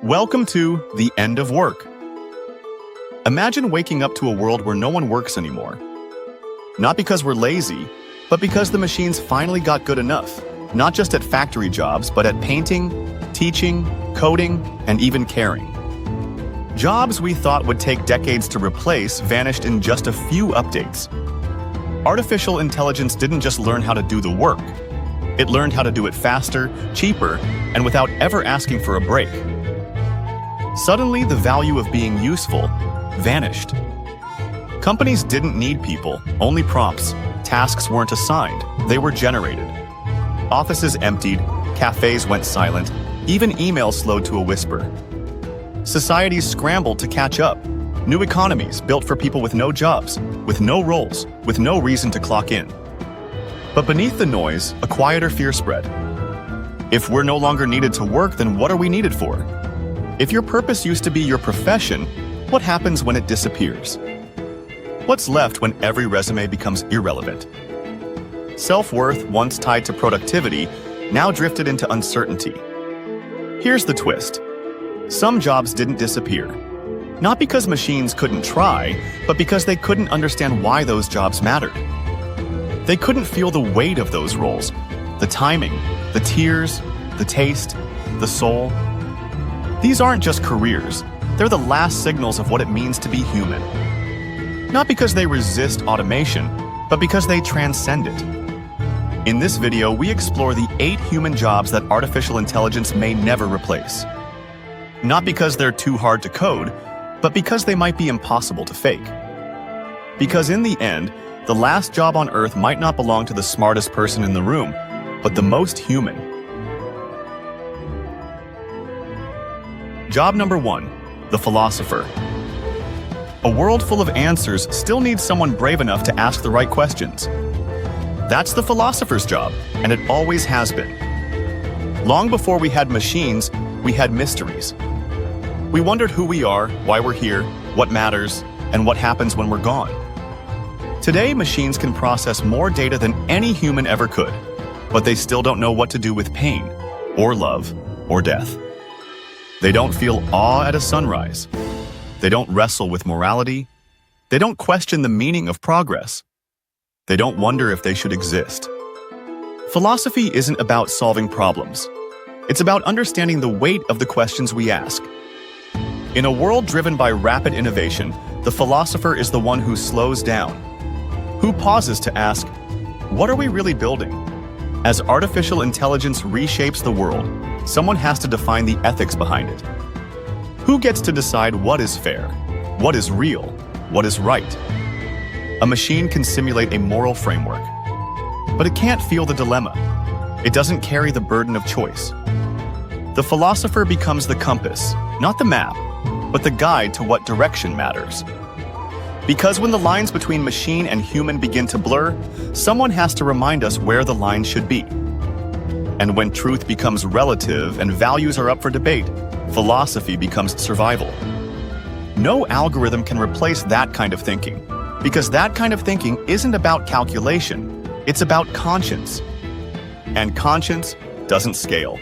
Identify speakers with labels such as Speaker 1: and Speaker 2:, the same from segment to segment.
Speaker 1: Welcome to the end of work. Imagine waking up to a world where no one works anymore. Not because we're lazy, but because the machines finally got good enough, not just at factory jobs, but at painting, teaching, coding, and even caring. Jobs we thought would take decades to replace vanished in just a few updates. Artificial intelligence didn't just learn how to do the work. It learned how to do it faster, cheaper, and without ever asking for a break. Suddenly, the value of being useful vanished. Companies didn't need people, only prompts. Tasks weren't assigned, they were generated. Offices emptied, cafes went silent, even emails slowed to a whisper. Societies scrambled to catch up. New economies built for people with no jobs, with no roles, with no reason to clock in. But beneath the noise, a quieter fear spread. If we're no longer needed to work, then what are we needed for? If your purpose used to be your profession, what happens when it disappears? What's left when every resume becomes irrelevant? Self-worth, once tied to productivity, now drifted into uncertainty. Here's the twist. Some jobs didn't disappear. Not because machines couldn't try, but because they couldn't understand why those jobs mattered. They couldn't feel the weight of those roles, the timing, the tears, the taste, the soul. These aren't just careers, they're the last signals of what it means to be human. Not because they resist automation, but because they transcend it. In this video, we explore the 8 human jobs that artificial intelligence may never replace. Not because they're too hard to code, but because they might be impossible to fake. Because in the end, the last job on Earth might not belong to the smartest person in the room, but the most human. Job number 1, the philosopher. A world full of answers still needs someone brave enough to ask the right questions. That's the philosopher's job, and it always has been. Long before we had machines, we had mysteries. We wondered who we are, why we're here, what matters, and what happens when we're gone. Today, machines can process more data than any human ever could, but they still don't know what to do with pain, or love, or death. They don't feel awe at a sunrise. They don't wrestle with morality. They don't question the meaning of progress. They don't wonder if they should exist. Philosophy isn't about solving problems. It's about understanding the weight of the questions we ask. In a world driven by rapid innovation, the philosopher is the one who slows down, who pauses to ask, what are we really building? As artificial intelligence reshapes the world, someone has to define the ethics behind it. Who gets to decide what is fair, what is real, what is right? A machine can simulate a moral framework, but it can't feel the dilemma. It doesn't carry the burden of choice. The philosopher becomes the compass, not the map, but the guide to what direction matters. Because when the lines between machine and human begin to blur, someone has to remind us where the line should be. And when truth becomes relative and values are up for debate, philosophy becomes survival. No algorithm can replace that kind of thinking, because that kind of thinking isn't about calculation, it's about conscience. And conscience doesn't scale.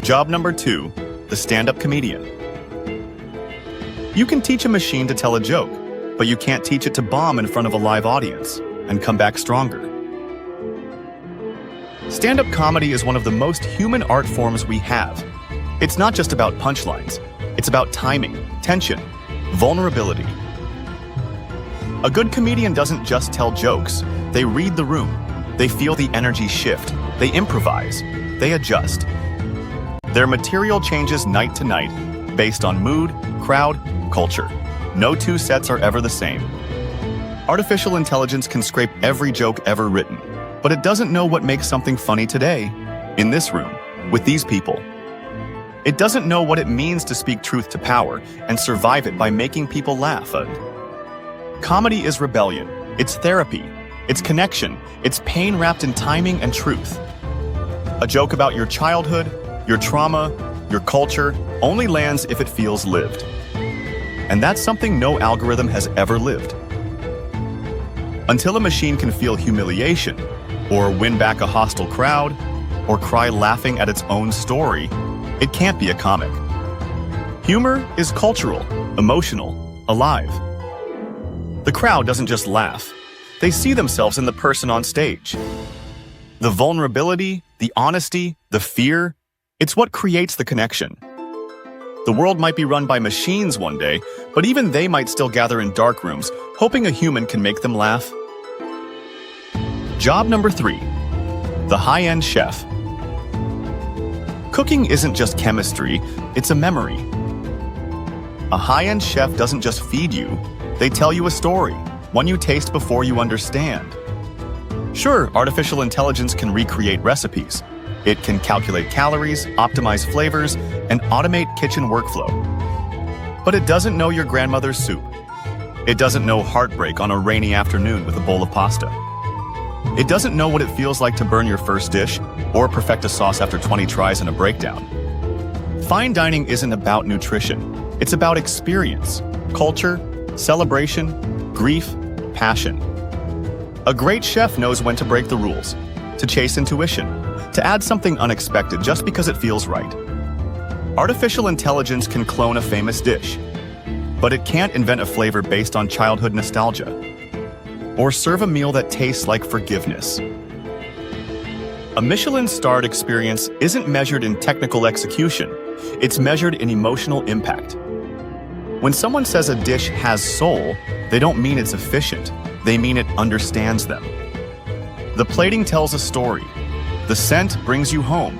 Speaker 1: Job number 2, the stand-up comedian. You can teach a machine to tell a joke, but you can't teach it to bomb in front of a live audience and come back stronger. Stand-up comedy is one of the most human art forms we have. It's not just about punchlines. It's about timing, tension, vulnerability. A good comedian doesn't just tell jokes. They read the room. They feel the energy shift. They improvise. They adjust. Their material changes night to night based on mood, crowd, culture. No 2 sets are ever the same. Artificial intelligence can scrape every joke ever written, but it doesn't know what makes something funny today, in this room, with these people. It doesn't know what it means to speak truth to power and survive it by making people laugh. Comedy is rebellion, it's therapy, it's connection, it's pain wrapped in timing and truth. A joke about your childhood, your trauma, your culture only lands if it feels lived. And that's something no algorithm has ever lived. Until a machine can feel humiliation, or win back a hostile crowd, or cry laughing at its own story, It can't be a comic. Humor is cultural, emotional, alive. The crowd doesn't just laugh. They see themselves in the person on stage. The vulnerability, the honesty, the fear, it's what creates the connection. The world might be run by machines one day, but even they might still gather in dark rooms, hoping a human can make them laugh. Job number 3. The high-end chef. Cooking isn't just chemistry, it's a memory. A high-end chef doesn't just feed you, they tell you a story, one you taste before you understand. Sure, artificial intelligence can recreate recipes. It can calculate calories, optimize flavors, and automate kitchen workflow. But it doesn't know your grandmother's soup. It doesn't know heartbreak on a rainy afternoon with a bowl of pasta. It doesn't know what it feels like to burn your first dish or perfect a sauce after 20 tries and a breakdown. Fine dining isn't about nutrition. It's about experience, culture, celebration, grief, passion. A great chef knows when to break the rules, to chase intuition, to add something unexpected just because it feels right. Artificial intelligence can clone a famous dish, but it can't invent a flavor based on childhood nostalgia, or serve a meal that tastes like forgiveness. A Michelin-starred experience isn't measured in technical execution, it's measured in emotional impact. When someone says a dish has soul, they don't mean it's efficient, they mean it understands them. The plating tells a story. The scent brings you home.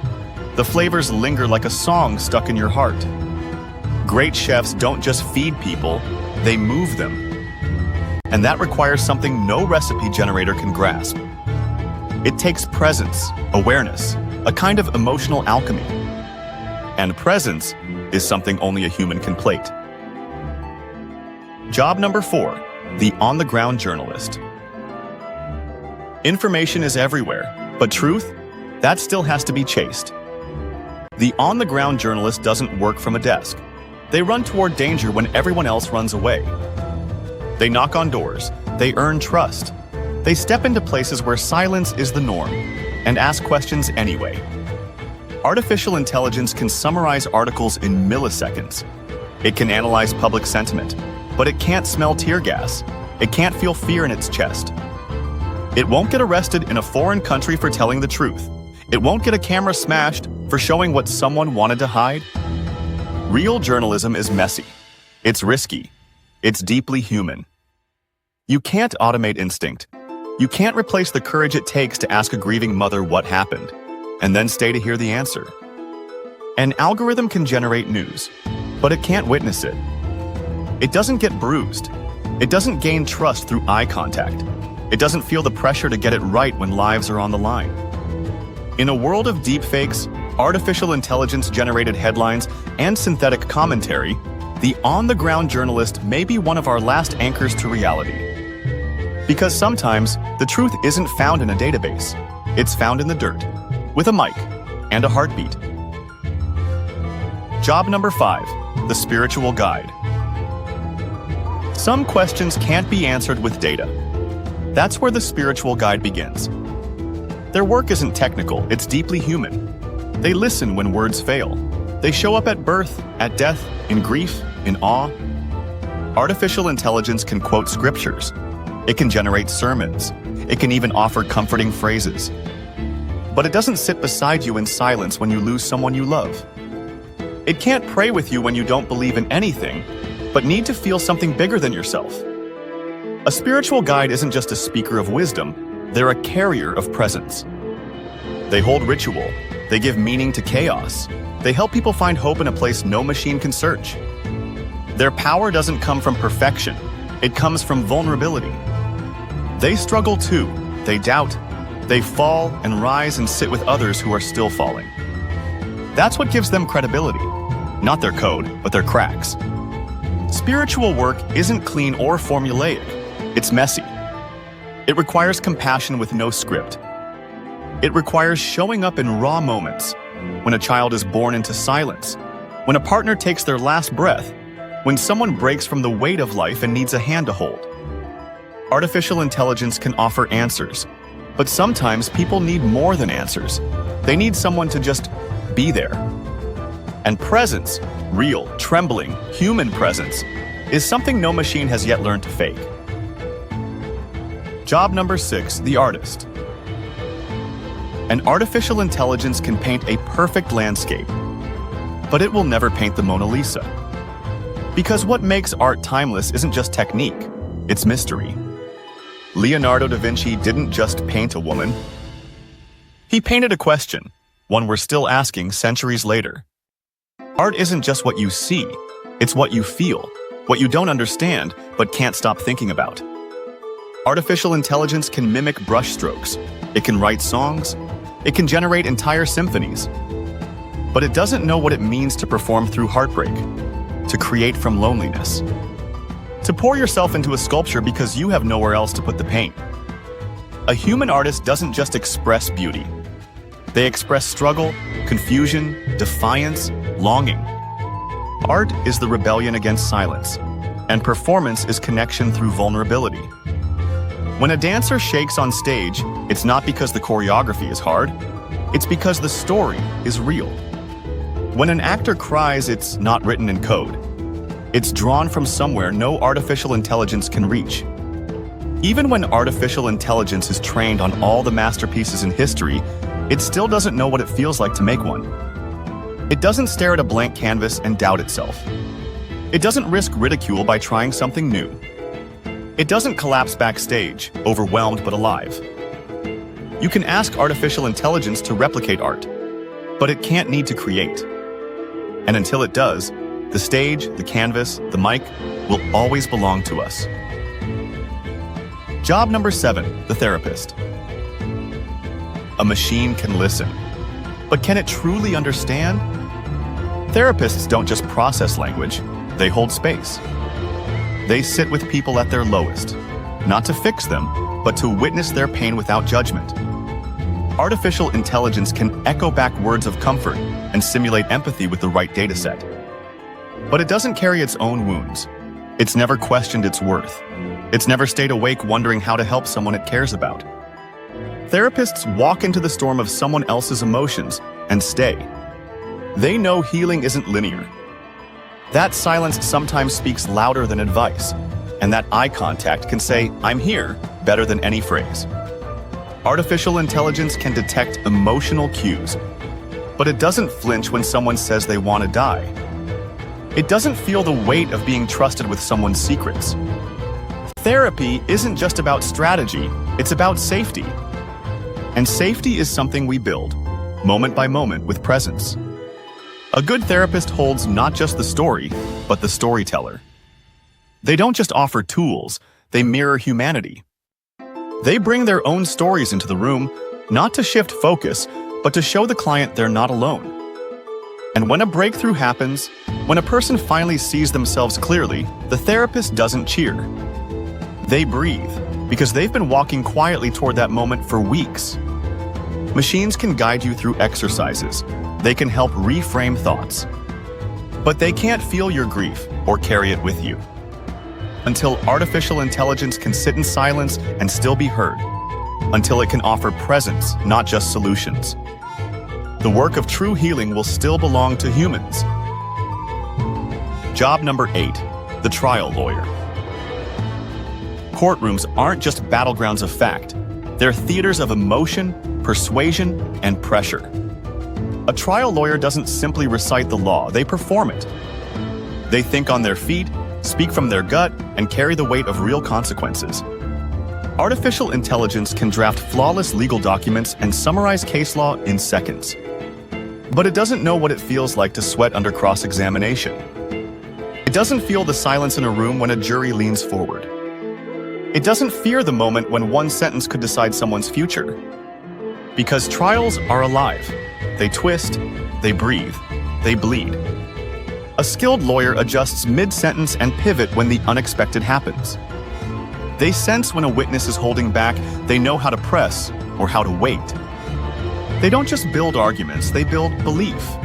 Speaker 1: The flavors linger like a song stuck in your heart. Great chefs don't just feed people, they move them. And that requires something no recipe generator can grasp. It takes presence, awareness, a kind of emotional alchemy. And presence is something only a human can plate. Job number 4, the on-the-ground journalist. Information is everywhere, but truth? That still has to be chased. The on-the-ground journalist doesn't work from a desk. They run toward danger when everyone else runs away. They knock on doors. They earn trust. They step into places where silence is the norm and ask questions anyway. Artificial intelligence can summarize articles in milliseconds. It can analyze public sentiment, but it can't smell tear gas. It can't feel fear in its chest. It won't get arrested in a foreign country for telling the truth. It won't get a camera smashed for showing what someone wanted to hide. Real journalism is messy. It's risky. It's deeply human. You can't automate instinct. You can't replace the courage it takes to ask a grieving mother what happened, and then stay to hear the answer. An algorithm can generate news, but it can't witness it. It doesn't get bruised. It doesn't gain trust through eye contact. It doesn't feel the pressure to get it right when lives are on the line. In a world of deepfakes, artificial intelligence-generated headlines, and synthetic commentary, the on-the-ground journalist may be one of our last anchors to reality. Because sometimes, the truth isn't found in a database. It's found in the dirt, with a mic and a heartbeat. Job number 5, the spiritual guide. Some questions can't be answered with data. That's where the spiritual guide begins. Their work isn't technical, it's deeply human. They listen when words fail. They show up at birth, at death, in grief, in awe. Artificial intelligence can quote scriptures. It can generate sermons. It can even offer comforting phrases. But it doesn't sit beside you in silence when you lose someone you love. It can't pray with you when you don't believe in anything, but need to feel something bigger than yourself. A spiritual guide isn't just a speaker of wisdom, they're a carrier of presence. They hold ritual, they give meaning to chaos, they help people find hope in a place no machine can search. Their power doesn't come from perfection, it comes from vulnerability. They struggle too, they doubt, they fall and rise and sit with others who are still falling. That's what gives them credibility, not their code, but their cracks. Spiritual work isn't clean or formulaic, it's messy. It requires compassion with no script. It requires showing up in raw moments, when a child is born into silence, when a partner takes their last breath, when someone breaks from the weight of life and needs a hand to hold. Artificial intelligence can offer answers, but sometimes people need more than answers. They need someone to just be there. And presence, real, trembling, human presence, is something no machine has yet learned to fake. Job number 6, the artist. An artificial intelligence can paint a perfect landscape, but it will never paint the Mona Lisa. Because what makes art timeless isn't just technique, it's mystery. Leonardo da Vinci didn't just paint a woman. He painted a question, one we're still asking centuries later. Art isn't just what you see, it's what you feel, what you don't understand but can't stop thinking about. Artificial intelligence can mimic brushstrokes, it can write songs, it can generate entire symphonies. But it doesn't know what it means to perform through heartbreak, to create from loneliness, to pour yourself into a sculpture because you have nowhere else to put the paint. A human artist doesn't just express beauty. They express struggle, confusion, defiance, longing. Art is the rebellion against silence, and performance is connection through vulnerability. When a dancer shakes on stage, it's not because the choreography is hard, it's because the story is real. When an actor cries, it's not written in code. It's drawn from somewhere no artificial intelligence can reach. Even when artificial intelligence is trained on all the masterpieces in history, it still doesn't know what it feels like to make one. It doesn't stare at a blank canvas and doubt itself. It doesn't risk ridicule by trying something new. It doesn't collapse backstage, overwhelmed but alive. You can ask artificial intelligence to replicate art, but it can't need to create. And until it does, the stage, the canvas, the mic will always belong to us. Job number 7, the therapist. A machine can listen, but can it truly understand? Therapists don't just process language, they hold space. They sit with people at their lowest, not to fix them, but to witness their pain without judgment. Artificial intelligence can echo back words of comfort and simulate empathy with the right dataset. But it doesn't carry its own wounds. It's never questioned its worth. It's never stayed awake wondering how to help someone it cares about. Therapists walk into the storm of someone else's emotions and stay. They know healing isn't linear. That silence sometimes speaks louder than advice, and that eye contact can say, "I'm here," better than any phrase. Artificial intelligence can detect emotional cues, but it doesn't flinch when someone says they want to die. It doesn't feel the weight of being trusted with someone's secrets. Therapy isn't just about strategy, it's about safety. And safety is something we build, moment by moment, with presence. A good therapist holds not just the story, but the storyteller. They don't just offer tools, they mirror humanity. They bring their own stories into the room, not to shift focus, but to show the client they're not alone. And when a breakthrough happens, when a person finally sees themselves clearly, the therapist doesn't cheer. They breathe, because they've been walking quietly toward that moment for weeks. Machines can guide you through exercises. They can help reframe thoughts. But they can't feel your grief or carry it with you. Until artificial intelligence can sit in silence and still be heard. Until it can offer presence, not just solutions. The work of true healing will still belong to humans. Job number 8, the trial lawyer. Courtrooms aren't just battlegrounds of fact. They're theaters of emotion, persuasion, and pressure. A trial lawyer doesn't simply recite the law, they perform it. They think on their feet, speak from their gut, and carry the weight of real consequences. Artificial intelligence can draft flawless legal documents and summarize case law in seconds. But it doesn't know what it feels like to sweat under cross-examination. It doesn't feel the silence in a room when a jury leans forward. It doesn't fear the moment when one sentence could decide someone's future. Because trials are alive. They twist, they breathe, they bleed. A skilled lawyer adjusts mid-sentence and pivot when the unexpected happens. They sense when a witness is holding back, they know how to press or how to wait. They don't just build arguments, they build belief.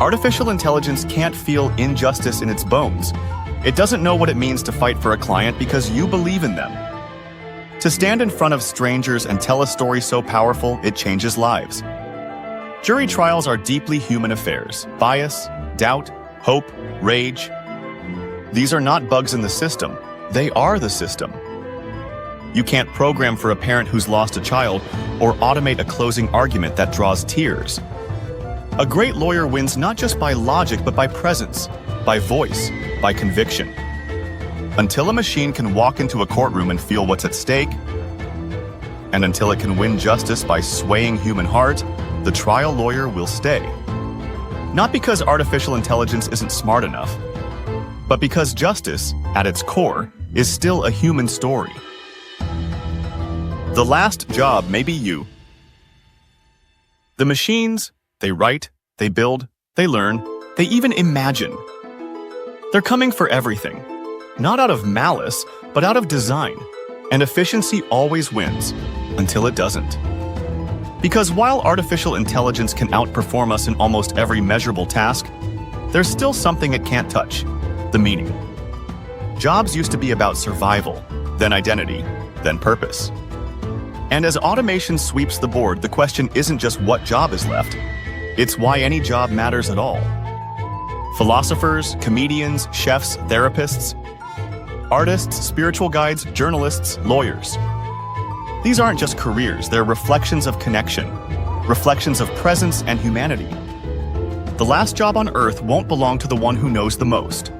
Speaker 1: Artificial intelligence can't feel injustice in its bones. It doesn't know what it means to fight for a client because you believe in them. To stand in front of strangers and tell a story so powerful, it changes lives. Jury trials are deeply human affairs. Bias, doubt, hope, rage. These are not bugs in the system. They are the system. You can't program for a parent who's lost a child or automate a closing argument that draws tears. A great lawyer wins not just by logic, but by presence, by voice, by conviction. Until a machine can walk into a courtroom and feel what's at stake, and until it can win justice by swaying human heart, the trial lawyer will stay. Not because artificial intelligence isn't smart enough, but because justice, at its core, is still a human story. The last job may be you. The machines, they write, they build, they learn, they even imagine. They're coming for everything, not out of malice, but out of design. And efficiency always wins, until it doesn't. Because while artificial intelligence can outperform us in almost every measurable task, there's still something it can't touch: the meaning. Jobs used to be about survival, then identity, then purpose. And as automation sweeps the board, the question isn't just what job is left, it's why any job matters at all. Philosophers, comedians, chefs, therapists, artists, spiritual guides, journalists, lawyers. These aren't just careers, they're reflections of connection, reflections of presence and humanity. The last job on Earth won't belong to the one who knows the most,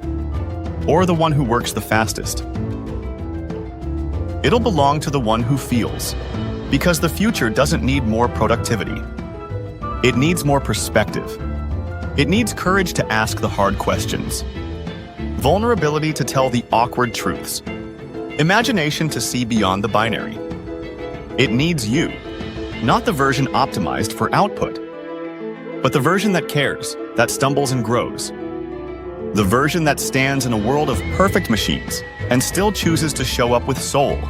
Speaker 1: or the one who works the fastest. It'll belong to the one who feels, because the future doesn't need more productivity. It needs more perspective. It needs courage to ask the hard questions, vulnerability to tell the awkward truths, imagination to see beyond the binary. It needs you, not the version optimized for output, but the version that cares, that stumbles and grows. The version that stands in a world of perfect machines and still chooses to show up with soul.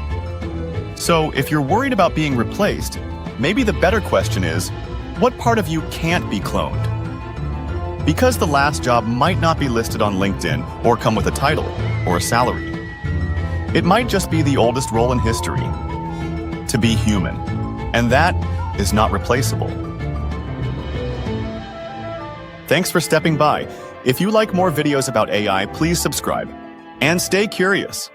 Speaker 1: So if you're worried about being replaced, maybe the better question is, what part of you can't be cloned? Because the last job might not be listed on LinkedIn or come with a title or a salary. It might just be the oldest role in history, to be human, and that is not replaceable. Thanks for stepping by. If you like more videos about AI, please subscribe and stay curious.